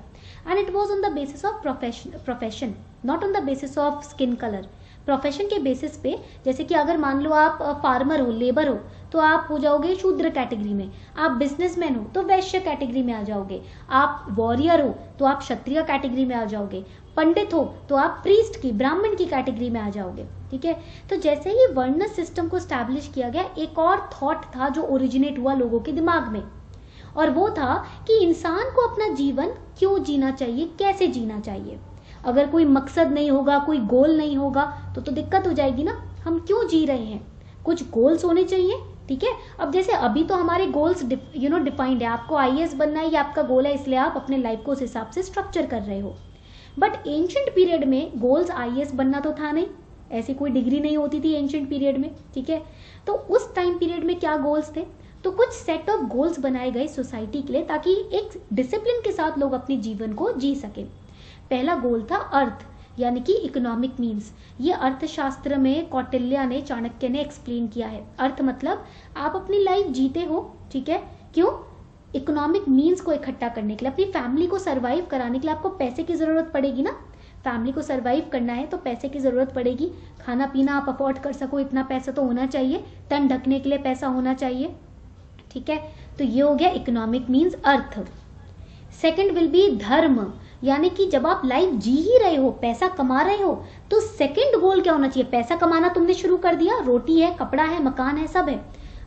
and it was on the basis of profession, not on the basis of skin color. Profession के basis पे, जैसे कि अगर मान लो आप farmer हो, labour हो, तो आप हो जाओगे शूद्र कैटेगरी में. आप बिजनेसमैन हो तो वैश्य कैटेगरी में आ जाओगे. आप वॉरियर हो तो आप क्षत्रिय कैटेगरी में आ जाओगे. पंडित हो तो आप प्रीस्ट की, ब्राह्मण की कैटेगरी में आ जाओगे. ठीक है, तो जैसे ही वर्ण सिस्टम को स्टैब्लिश किया गया, एक और थॉट था जो ओरिजिनेट हुआ लोगों के दिमाग में, और वो था कि इंसान को अपना जीवन क्यों जीना चाहिए, कैसे जीना चाहिए. अगर कोई मकसद नहीं होगा, कोई गोल नहीं होगा, तो दिक्कत हो जाएगी ना. हम क्यों जी रहे हैं, कुछ गोल्स होने चाहिए. ठीक है, अब जैसे अभी तो हमारे गोल्स डिफाइंड है. आपको आईएएस बनना है, ये आपका गोल है, इसलिए आप अपने लाइफ को उस हिसाब से स्ट्रक्चर कर रहे हो. बट एंशिएंट पीरियड में गोल्स आईएएस बनना तो था नहीं, ऐसी कोई डिग्री नहीं होती थी एंशिएंट पीरियड में. ठीक है, तो उस टाइम पीरियड में क्या गोल्स थे? तो कुछ सेट ऑफ गोल्स बनाए गए सोसाइटी के लिए, ताकि एक डिसिप्लिन के साथ लोग अपने जीवन को जी सके. पहला गोल था अर्थ, यानी कि इकोनॉमिक मीन्स. ये अर्थशास्त्र में कौटिल्य ने, चाणक्य ने एक्सप्लेन किया है. अर्थ मतलब आप अपनी लाइफ जीते हो. ठीक है, क्यों? इकोनॉमिक मीन्स को इकट्ठा करने के लिए, अपनी फैमिली को सर्वाइव कराने के लिए आपको पैसे की जरूरत पड़ेगी ना. फैमिली को सर्वाइव करना है तो पैसे की जरूरत पड़ेगी. खाना पीना आप अफोर्ड कर सको, इतना पैसा तो होना चाहिए. तन ढकने के लिए पैसा होना चाहिए. ठीक है, तो ये हो गया economic means earth. Second will be धर्म, यानी कि जब आप लाइफ जी ही रहे हो, पैसा कमा रहे हो, तो सेकंड गोल क्या होना चाहिए? पैसा कमाना तुमने शुरू कर दिया, रोटी है, कपड़ा है, मकान है, सब है.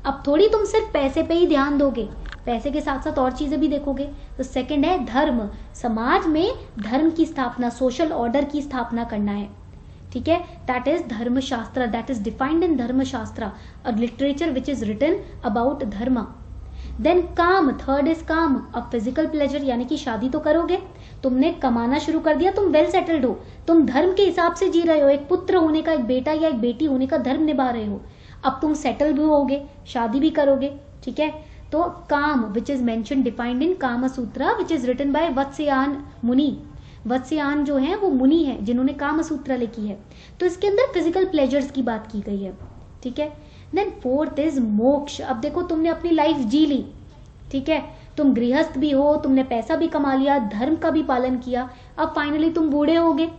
अब थोड़ी तुम सिर्फ पैसे पे ही ध्यान दोगे, पैसे के साथ साथ और चीजें भी देखोगे. तो सेकंड है धर्म. समाज में धर्म की स्थापना, सोशल ऑर्डर की स्थापना करना है. ठीक है, that is Dharmashastra, that is defined in Dharmashastra, a literature which is written about dharma. Then kama, third is kama, अब फिजिकल प्लेजर, यानी कि शादी तो करोगे, तुमने कमाना शुरू कर दिया, तुम वेल सेटल्ड हो, तुम धर्म के हिसाब से जी रहे हो, एक पुत्र होने का, एक बेटा या एक बेटी होने का धर्म निभा रहे हो. अब तुम सेटल भी होगे, शादी भी करोगे. ठीक है, तो काम which is mention defined in काम सूत्र विच इज रिटन बाय वत्स्यायन मुनि. वत्स्यायन जो है वो मुनि है जिन्होंने काम सूत्र लिखी है. तो इसके अंदर फिजिकल प्लेजर्स की बात की गई है. ठीक है, देन फोर्थ इज मोक्ष. अब देखो, तुमने अपनी लाइफ जी ली. ठीक है, तुम गृहस्थ भी हो, तुमने पैसा भी कमा लिया, धर्म का भी पालन किया. अब फाइनली तुम बूढ़े होगे,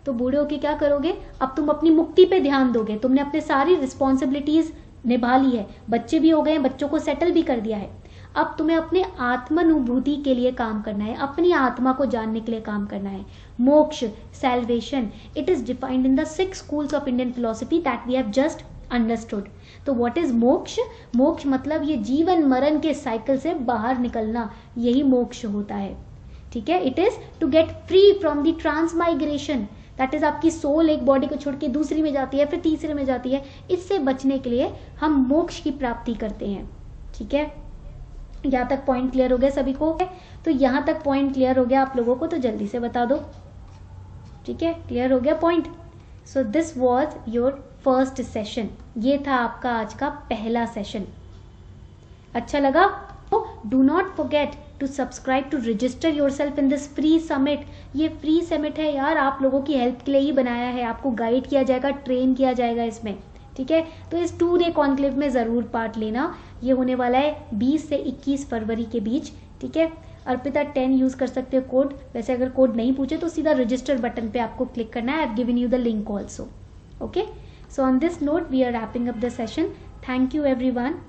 तो बूढ़े होके क्या करोगे? अब तुम अपनी मुक्ति पे ध्यान दोगे. तुमने अपने सारी रिस्पॉन्सिबिलिटीज निभा ली है, बच्चे भी हो गए, बच्चों को सेटल भी कर दिया है. अब तुम्हें अपने आत्मानुभूति के लिए काम करना है, अपनी आत्मा को जानने के लिए काम करना है. Moksha, salvation, it is defined in the 6 schools of Indian philosophy that we have just understood. तो व्हाट इज मोक्ष? मोक्ष मतलब ये जीवन मरण के साइकिल से बाहर निकलना, यही मोक्ष होता है. ठीक है, it is to get free from the transmigration. That is आपकी सोल एक बॉडी को छोड़ के दूसरी में जाती है, फिर तीसरे में जाती है। इससे बचने के लिए हम मोक्ष की प्राप्ति करते हैं। ठीक है, यहाँ तक पॉइंट क्लियर हो गया सभी को? तो यहाँ तक पॉइंट क्लियर हो गया आप लोगों को तो जल्दी से बता दो। ठीक है, क्लियर हो गया point? So this was your first session. ये था आपका आज का पहला सेशन। अच्छा लगा? Do not forget to subscribe to register yourself in this free summit. ये फ्री समिट है यार, आप लोगों की हेल्प के लिए ही बनाया है। आपको गाइड किया जाएगा, ट्रेन किया जाएगा इसमें। ठीक है, तो इस 2 डे कॉन्क्लेव में जरूर पार्ट लेना। ये होने वाला है 20 से 21 फरवरी के बीच। ठीक है, अर्पिता 10 यूज कर सकते हो कोड। वैसे अगर कोड नहीं पूछे तो सीधा रजिस्टर बटन पे आपको क्लिक करना है। I have given you the link also. Okay, so on this note we are wrapping up the session. Thank you everyone.